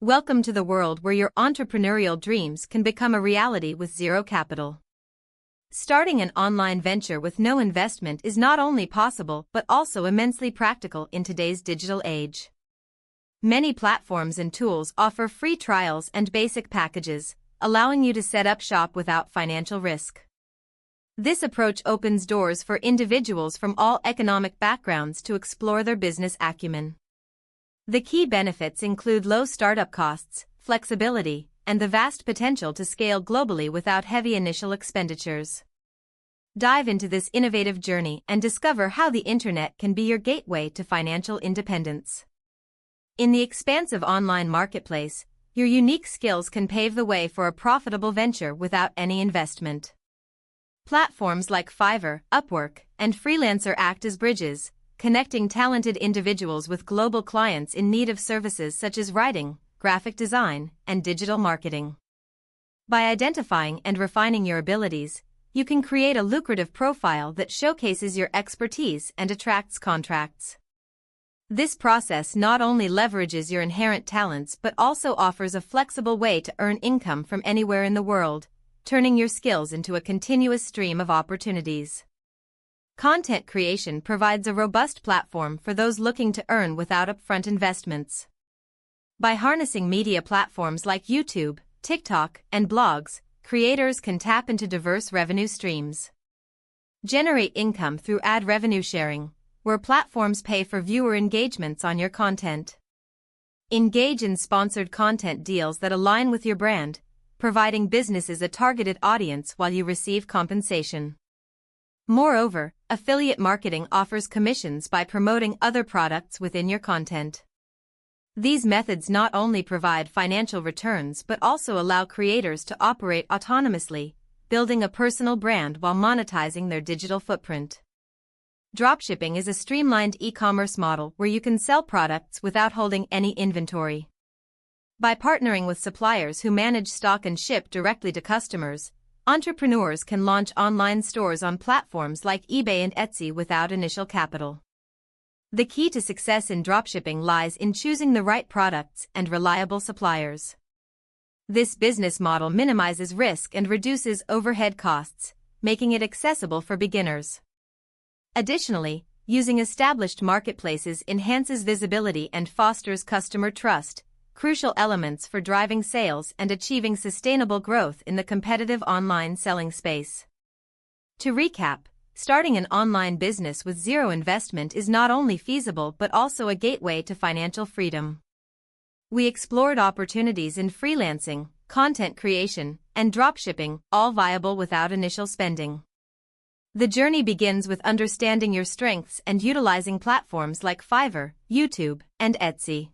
Welcome to the world where your entrepreneurial dreams can become a reality with zero capital. Starting an online venture with no investment is not only possible but also immensely practical in today's digital age. Many platforms and tools offer free trials and basic packages, allowing you to set up shop without financial risk. This approach opens doors for individuals from all economic backgrounds to explore their business acumen. The key benefits include low startup costs, flexibility, and the vast potential to scale globally without heavy initial expenditures. Dive into this innovative journey and discover how the internet can be your gateway to financial independence. In the expansive online marketplace, your unique skills can pave the way for a profitable venture without any investment. Platforms like Fiverr, Upwork, and Freelancer act as bridges, connecting talented individuals with global clients in need of services such as writing, graphic design, and digital marketing. By identifying and refining your abilities, you can create a lucrative profile that showcases your expertise and attracts contracts. This process not only leverages your inherent talents but also offers a flexible way to earn income from anywhere in the world, turning your skills into a continuous stream of opportunities. Content creation provides a robust platform for those looking to earn without upfront investments. By harnessing media platforms like YouTube, TikTok, and blogs, creators can tap into diverse revenue streams. Generate income through ad revenue sharing, where platforms pay for viewer engagements on your content. Engage in sponsored content deals that align with your brand, providing businesses a targeted audience while you receive compensation. Moreover, affiliate marketing offers commissions by promoting other products within your content. These methods not only provide financial returns but also allow creators to operate autonomously, building a personal brand while monetizing their digital footprint. Dropshipping is a streamlined e-commerce model where you can sell products without holding any inventory. By partnering with suppliers who manage stock and ship directly to customers, entrepreneurs can launch online stores on platforms like eBay and Etsy without initial capital. The key to success in dropshipping lies in choosing the right products and reliable suppliers. This business model minimizes risk and reduces overhead costs, making it accessible for beginners. Additionally, using established marketplaces enhances visibility and fosters customer trust, crucial elements for driving sales and achieving sustainable growth in the competitive online selling space. To recap, starting an online business with zero investment is not only feasible but also a gateway to financial freedom. We explored opportunities in freelancing, content creation, and dropshipping, all viable without initial spending. The journey begins with understanding your strengths and utilizing platforms like Fiverr, YouTube, and Etsy.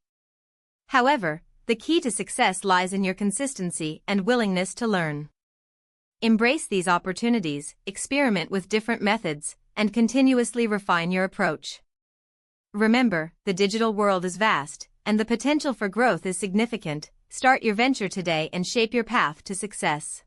However, the key to success lies in your consistency and willingness to learn. Embrace these opportunities, experiment with different methods, and continuously refine your approach. Remember, the digital world is vast, and the potential for growth is significant. Start your venture today and shape your path to success.